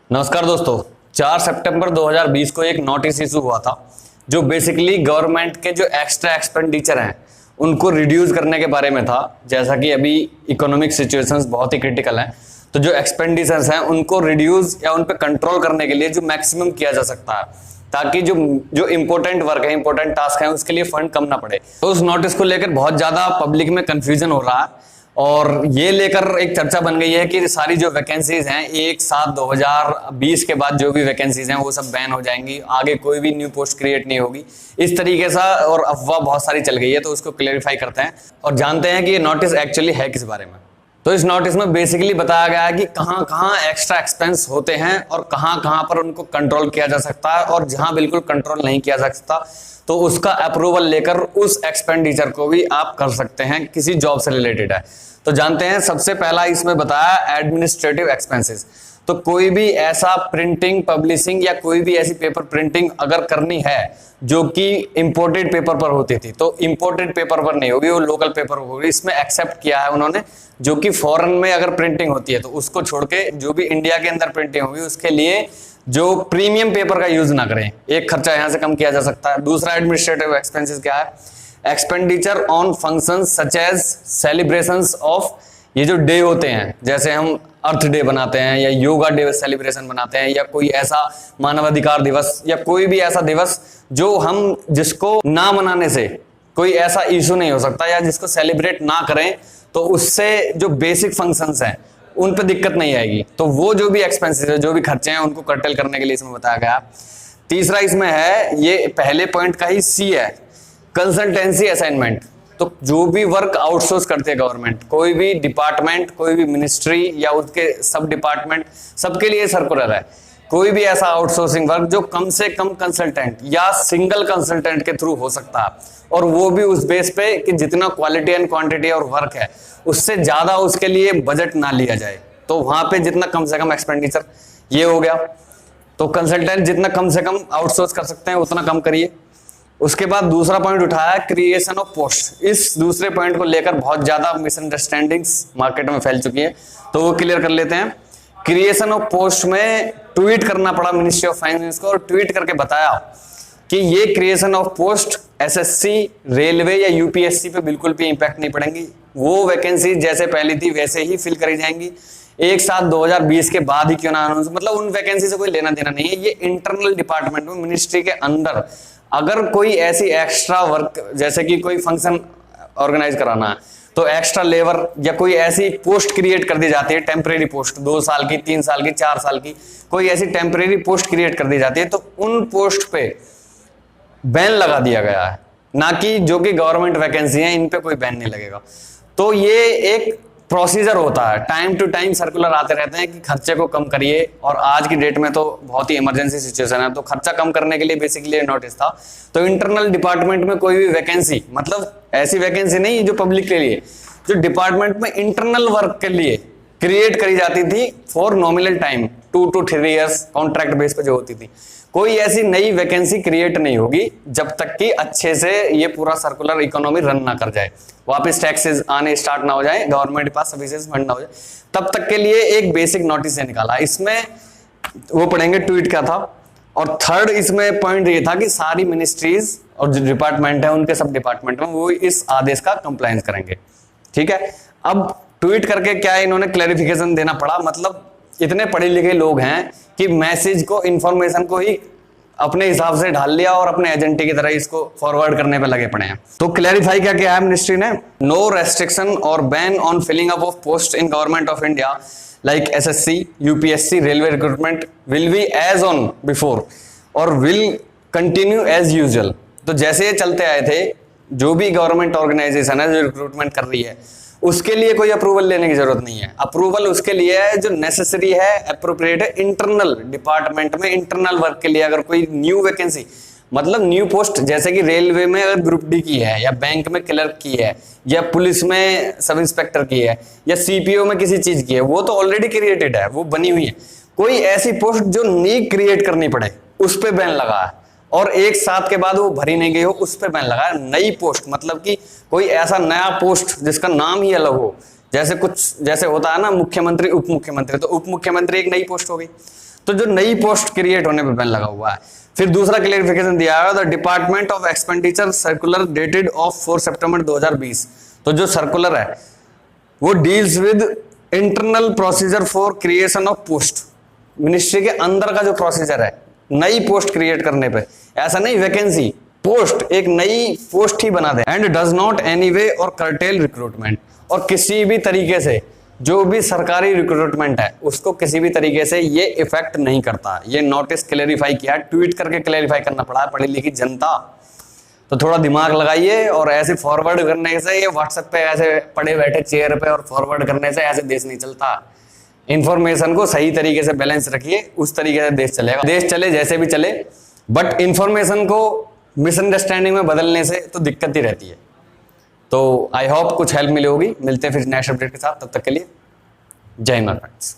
नमस्कार दोस्तों। 4 सितंबर 2020 को एक नोटिस इशू हुआ था जो बेसिकली गवर्नमेंट के जो एक्स्ट्रा एक्सपेंडिचर हैं उनको रिड्यूस करने के बारे में था। जैसा कि अभी इकोनॉमिक सिचुएशंस बहुत ही क्रिटिकल हैं, तो जो एक्सपेंडिचर्स हैं उनको रिड्यूस या उन पे कंट्रोल करने के लिए जो मैक्सिमम किया जा सकता है, ताकि जो इंपॉर्टेंट वर्क है, इंपॉर्टेंट टास्क है, उसके लिए फंड कम ना पड़े। तो उस नोटिस को लेकर बहुत ज्यादा पब्लिक में कंफ्यूजन हो रहा है और ये लेकर एक चर्चा बन गई है कि सारी जो वैकेंसीज हैं 1/7/2020 के बाद जो भी वैकेंसीज हैं वो सब बैन हो जाएंगी, आगे कोई भी न्यू पोस्ट क्रिएट नहीं होगी, इस तरीके से और अफवाह बहुत सारी चल गई है। तो उसको क्लेरिफाई करते हैं और जानते हैं कि ये नोटिस एक्चुअली है किस बारे में। तो इस नोटिस में बेसिकली बताया गया है कि कहां कहां एक्स्ट्रा एक्सपेंस होते हैं और कहां कहां पर उनको कंट्रोल किया जा सकता है, और जहां बिल्कुल कंट्रोल नहीं किया जा सकता तो उसका अप्रूवल लेकर उस एक्सपेंडिचर को भी आप कर सकते हैं, किसी जॉब से रिलेटेड है। तो जानते हैं, सबसे पहला इसमें बताया एडमिनिस्ट्रेटिव एक्सपेंसेस। तो कोई भी ऐसा प्रिंटिंग, पब्लिशिंग या कोई भी ऐसी पेपर प्रिंटिंग अगर करनी है जो कि इंपोर्टेड पेपर पर होती थी, तो इंपोर्टेड पेपर पर नहीं होगी, वो लोकल पेपर होगी। इसमें एक्सेप्ट किया है उन्होंने, जो कि फॉरेन में अगर प्रिंटिंग होती है तो उसको छोड़ के जो भी इंडिया के अंदर प्रिंटिंग होगी उसके लिए जो प्रीमियम पेपर का यूज ना करें, एक खर्चा यहां से कम किया जा सकता है। दूसरा एडमिनिस्ट्रेटिव एक्सपेंसेस क्या है? Expenditure on functions such as celebrations of, ये जो डे होते हैं, जैसे हम अर्थ डे बनाते हैं या योगा डे सेलिब्रेशन बनाते हैं या कोई ऐसा मानवाधिकार दिवस या कोई भी ऐसा दिवस जो हम जिसको ना मनाने से कोई ऐसा इशू नहीं हो सकता या जिसको सेलिब्रेट ना करें तो उससे जो बेसिक फंक्शंस हैं उन पे दिक्कत नहीं आएगी। तो वो जो भी एक्सपेंसेस है, जो भी खर्चे हैं, उनको कर्टेल करने के लिए इसमें बताया गया। तीसरा इसमें है, ये पहले पॉइंट का ही सी है, कंसल्टेंसी असाइनमेंट। तो जो भी वर्क आउटसोर्स करते हैं गवर्नमेंट, कोई भी डिपार्टमेंट, कोई भी मिनिस्ट्री या उसके सब डिपार्टमेंट, सबके लिए सर्कुलर है। कोई भी ऐसा आउटसोर्सिंग वर्क जो कम से कम कंसल्टेंट या सिंगल कंसल्टेंट के थ्रू हो सकता है, और वो भी उस बेस पे कि जितना क्वालिटी एंड क्वांटिटी और वर्क है उससे ज्यादा उसके लिए बजट ना लिया जाए। तो वहां पे जितना कम से कम एक्सपेंडिचर, ये हो गया। तो कंसल्टेंट जितना कम से कम आउटसोर्स कर सकते हैं उतना कम करिए। उसके बाद दूसरा पॉइंट उठाया क्रिएशन ऑफ पोस्ट। इस दूसरे पॉइंट को लेकर बहुत ज्यादा मिसअंडरस्टैंडिंग्स मार्केट में फैल चुकी है, तो वो क्लियर कर लेते हैं। क्रिएशन ऑफ पोस्ट में ट्वीट करना पड़ा मिनिस्ट्री ऑफ फाइनेंस को, और ट्वीट करके बताया कि ये creation of post SSC, railway या यूपीएससी पे बिल्कुल भी इंपैक्ट नहीं पड़ेंगी। वो वैकेंसी जैसे पहली थी वैसे ही फिल करी जाएंगी। 1/7/2020 के बाद ही क्यों ना अनाउंस, मतलब उन वैकेंसी से कोई लेना देना नहीं है। ये इंटरनल डिपार्टमेंट में, मिनिस्ट्री के अंदर अगर कोई ऐसी एक्स्ट्रा वर्क, जैसे कि कोई फंक्शन ऑर्गेनाइज कराना है तो एक्स्ट्रा लेबर या कोई ऐसी पोस्ट क्रिएट कर दी जाती है, टेम्परेरी पोस्ट, 2 साल की, 3 साल की, 4 साल की, कोई ऐसी टेम्परेरी पोस्ट क्रिएट कर दी जाती है, तो उन पोस्ट पे बैन लगा दिया गया है, ना कि जो कि गवर्नमेंट वैकेंसी है इन पे कोई बैन नहीं लगेगा। तो ये एक प्रोसीजर होता है, टाइम टू टाइम सर्कुलर आते रहते हैं कि खर्चे को कम करिए, और आज की डेट में तो बहुत ही इमरजेंसी सिचुएशन है, तो खर्चा कम करने के लिए बेसिकली नोटिस था। तो इंटरनल डिपार्टमेंट में कोई भी वैकेंसी, मतलब ऐसी वैकेंसी नहीं जो पब्लिक के लिए, जो डिपार्टमेंट में इंटरनल वर्क के लिए क्रिएट करी जाती थी for nominal time, 2 to 3 years contract base पे जो होती थी, कोई ऐसी नई वैकेंसी क्रिएट नहीं होगी जब तक कि अच्छे से ये पूरा सर्कुलर इकोनॉमी रन ना कर जाए, वापस टैक्सेस आने स्टार्ट ना हो जाए, गवर्नमेंट के पास सर्विसेज फंड ना हो जाए, तब तक के लिए एक बेसिक नोटिस है निकाला। इसमें वो पढ़ेंगे ट्वीट क्या था। और थर्ड इसमें पॉइंट ये था कि सारी मिनिस्ट्रीज और जो डिपार्टमेंट है उनके सब डिपार्टमेंट में वो इस आदेश का कंप्लायंस करेंगे। ठीक है, अब ट्वीट करके क्या इन्होंने क्लैरिफिकेशन देना पड़ा, मतलब इतने पढ़े लिखे लोग हैं कि मैसेज को, इंफॉर्मेशन को ही अपने हिसाब से ढाल लिया और अपने एजेंटे की तरह इसको फॉरवर्ड करने पे लगे पड़े हैं। तो क्लैरिफाई क्या किया है मिनिस्ट्री ने? नो रेस्ट्रिक्शन और ban on filling up of post in government of India like SSC, UPSC, railway recruitment will be as on before और विल कंटिन्यू एज यूजुअल। तो जैसे ये चलते आए थे, जो भी गवर्नमेंट ऑर्गेनाइजेशन है जो रिक्रूटमेंट कर रही है उसके लिए कोई अप्रूवल लेने की जरूरत नहीं है। अप्रूवल उसके लिए है जो नेसेसरी है, अप्रोप्रिएट है इंटरनल डिपार्टमेंट में, इंटरनल वर्क के लिए। अगर कोई न्यू वैकेंसी, मतलब न्यू पोस्ट, जैसे कि रेलवे में अगर ग्रुप डी की है, या बैंक में क्लर्क की है, या पुलिस में सब इंस्पेक्टर की है, या सीपीओ में किसी चीज की है, वो तो ऑलरेडी क्रिएटेड है, वो बनी हुई है। कोई ऐसी पोस्ट जो नई क्रिएट करनी पड़े उस पर बैन लगा है, और 1/7 के बाद वो भरी नहीं गई हो उस पर बैन लगा है। नई पोस्ट मतलब कि कोई ऐसा नया पोस्ट जिसका नाम ही अलग हो, जैसे होता है ना मुख्यमंत्री, उप मुख्यमंत्री, तो उप मुख्यमंत्री एक नई पोस्ट हो गई। तो जो नई पोस्ट क्रिएट होने पे बैन लगा हुआ है। फिर दूसरा क्लेरिफिकेशन दिया है, the department of expenditure circular dated of 4 सितंबर 2020। तो जो सर्कुलर है वो deals with internal procedure for creation of post. Ministry के अंदर का जो प्रोसीजर है नई पोस्ट क्रिएट करने पे, ऐसा नहीं वैकेंसी, पोस्ट, एक नई पोस्ट ही बना दे। And does not any way और कर्टेल रिक्रूटमेंट, और किसी भी तरीके से जो भी सरकारी रिक्रूटमेंट है उसको किसी भी तरीके से ये इफेक्ट नहीं करता। ये नोटिस क्लेरिफाई किया, ट्वीट करके क्लेरिफाई करना पड़ा है पढ़ी लिखी जनता। तो थोड़ा दिमाग लगाइए, और ऐसे फॉरवर्ड करने से, ये व्हाट्सएप पे ऐसे पड़े बैठे चेयर पे और फॉरवर्ड करने से ऐसे देश नहीं चलता। इंफॉर्मेशन को सही तरीके से बैलेंस रखिए, उस तरीके से देश चलेगा। देश चले जैसे भी चले, बट इंफॉर्मेशन को मिसअंडरस्टैंडिंग में बदलने से तो दिक्कत ही रहती है। तो आई होप कुछ हेल्प मिली होगी। मिलते हैं फिर नेक्स्ट अपडेट के साथ, तब तक के लिए जय हिंद फ्रेंड्स।